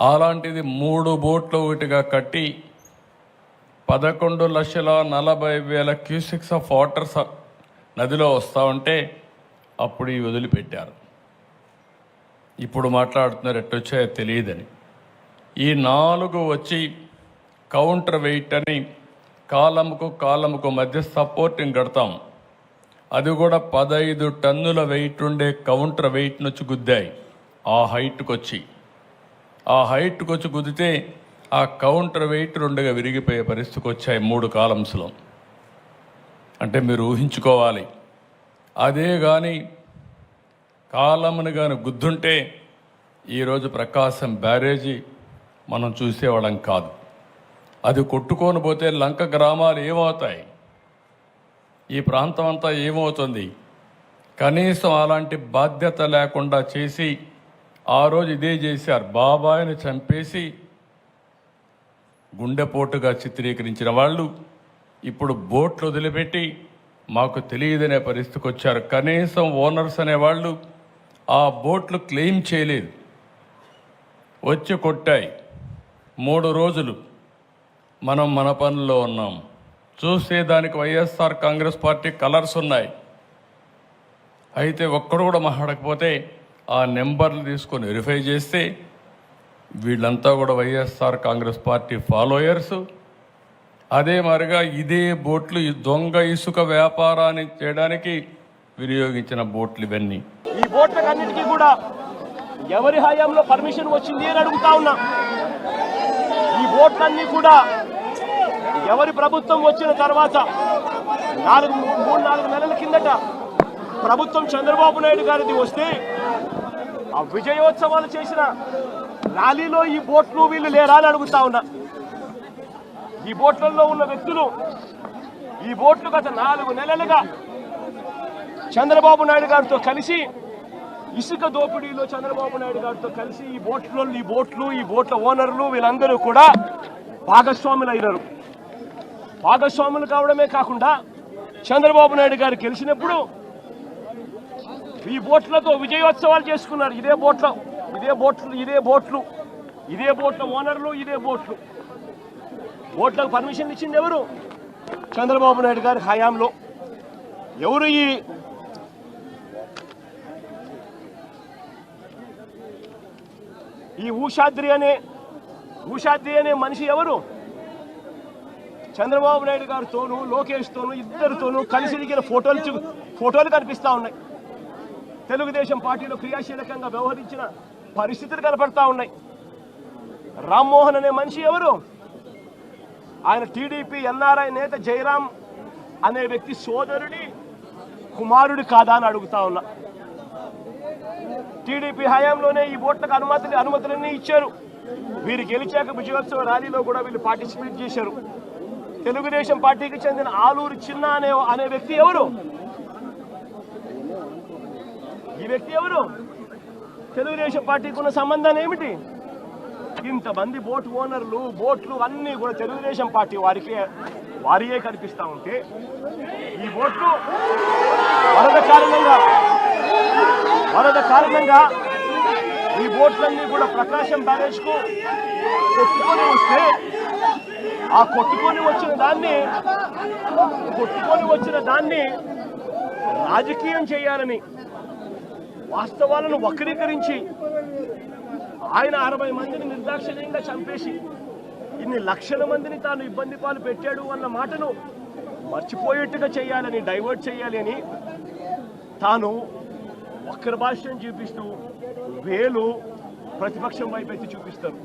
అలాంటిది 3 బోట్లు ఒకటిగా కట్టి 11,40,000 క్యూసెక్స్ ఆఫ్ వాటర్ నదిలో వస్తూ ఉంటే అప్పుడు ఈ వదిలిపెట్టారు. ఇప్పుడు మాట్లాడుతున్నారు ఎట్టొచ్చాయో తెలియదని. ఈ 4 వచ్చి కౌంటర్ వెయిట్ అని కాలముకు మధ్య సపోర్టింగ్ కడతాం. అది కూడా 15 టన్నుల వెయిట్ ఉండే కౌంటర్ వెయిట్ నుంచి గుద్దాయి. ఆ హైట్కి వచ్చి గుద్దితే ఆ కౌంటర్ వెయిట్ 2గా విరిగిపోయే పరిస్థితికి వచ్చాయి 3 కాలమ్స్లో. అంటే మీరు ఊహించుకోవాలి, అదే కానీ కాలమును కానీ గుద్దుంటే ఈరోజు ప్రకాశం బ్యారేజీ మనం చూసేవాళ్ళం కాదు. అది కొట్టుకొని పోతే లంక గ్రామాలు ఏమవుతాయి, ఈ ప్రాంతం అంతా ఏమవుతుంది? కనీసం అలాంటి బాధ్యత లేకుండా చేసి ఆ రోజు ఇదే చేశారు. బాబాయిని చంపేసి గుండెపోటుగా చిత్రీకరించిన వాళ్ళు ఇప్పుడు బోట్లు వదిలిపెట్టి మాకు తెలియదనే పరిస్థితికి వచ్చారు. కనీసం ఓనర్స్ అనేవాళ్ళు ఆ బోట్లు క్లెయిమ్ చేయలేదు, వచ్చి కొట్టాయి. 3 రోజులు మనం మన పనుల్లో ఉన్నాం. చూస్తే దానికి వైఎస్ఆర్ కాంగ్రెస్ పార్టీ కలర్స్ ఉన్నాయి. అయితే ఒక్కడు కూడా మాట్లాడకపోతే ఆ నెంబర్లు తీసుకొని వెరిఫై చేస్తే వీళ్ళంతా కూడా వైఎస్ఆర్ కాంగ్రెస్ పార్టీ ఫాలోయర్స్. అదే మరిగా ఇదే బోట్లు ఈ దొంగ ఇసుక వ్యాపారాన్ని చేయడానికి వినియోగించిన బోట్లు ఇవన్నీ. ఈ బోట్లకన్నిటికీ కూడా ఎవరి హయాంలో పర్మిషన్ వచ్చింది అని అడుగుతా ఉన్నా. ఈ బోట్లన్నీ కూడా ఎవరి ప్రభుత్వం వచ్చిన తర్వాత 3-4 నెలల కిందట ప్రభుత్వం చంద్రబాబు నాయుడు గారిది వస్తే ఆ విజయోత్సవాలు చేసిన ర్యాలీలో ఈ బోట్లు వీళ్ళు లేరా అని అడుగుతా ఉన్నా. ఈ బోట్లలో ఉన్న వ్యక్తులు ఈ బోట్లు గత 4 నెలలుగా చంద్రబాబు నాయుడు గారితో కలిసి ఇసుక దోపిడీలో చంద్రబాబు నాయుడు గారితో కలిసి ఈ బోట్ల ఓనర్లు వీళ్ళందరూ కూడా భాగస్వాములు అయినారు. భాగస్వాములు కావడమే కాకుండా చంద్రబాబు నాయుడు గారు గెలిచినప్పుడు ఈ బోట్లతో విజయోత్సవాలు చేసుకున్నారు. ఇదే బోట్ల ఓనర్లు, ఇదే బోట్లకు పర్మిషన్ ఇచ్చింది ఎవరు? చంద్రబాబు నాయుడు గారి హయాంలో. ఎవరు ఈ ఊషాద్రి అనే మనిషి ఎవరు? చంద్రబాబు నాయుడు గారితోనూ లోకేష్తోనూ ఇద్దరితోనూ కలిసి దిగిన ఫోటోలు కనిపిస్తూ ఉన్నాయి. తెలుగుదేశం పార్టీలో క్రియాశీలకంగా వ్యవహరించిన పరిస్థితులు కనపడతా ఉన్నాయి. రామ్మోహన్ అనే మనిషి ఎవరు? ఆయన టీడీపీ ఎన్ఆర్ఐ నేత జయరాం అనే వ్యక్తి సోదరుడి కుమారుడి కాదా అని అడుగుతా ఉన్నా. టీడీపీ హయాంలోనే ఈ బోట్లకు అనుమతులన్నీ ఇచ్చారు. వీరు గెలిచాక విజయోత్సవ ర్యాలీలో కూడా వీళ్ళు పార్టిసిపేట్ చేశారు. తెలుగుదేశం పార్టీకి చెందిన ఆలూరు చిన్న అనే వ్యక్తి ఎవరు? ఈ వ్యక్తి ఎవరు? తెలుగుదేశం పార్టీకి ఉన్న సంబంధాన్ని ఏమిటి? ఇంతమంది బోట్ ఓనర్లు, బోట్లు అన్నీ కూడా తెలుగుదేశం పార్టీ వారియే కనిపిస్తూ ఉంటే ఈ బోట్లు వరద కారణంగా ఈ బోట్లన్నీ కూడా ప్రకాశం బ్యారేజ్కు కొట్టుకొని వస్తే ఆ కొట్టుకొని వచ్చిన దాన్ని రాజకీయం చేయాలని వాస్తవాలను వక్రీకరించి ఆయన 60 మందిని నిర్దాక్షిణ్యంగా చంపేసి ఇన్ని లక్షల మందిని తాను ఇబ్బంది పాలు పెట్టాడు అన్న మాటను మర్చిపోయేట్టుగా చేయాలని, డైవర్ట్ చేయాలి అని తాను వక్ర భాష్యం చూపిస్తూ వేలు ప్రతిపక్షం వైపు ఎత్తి చూపిస్తారు.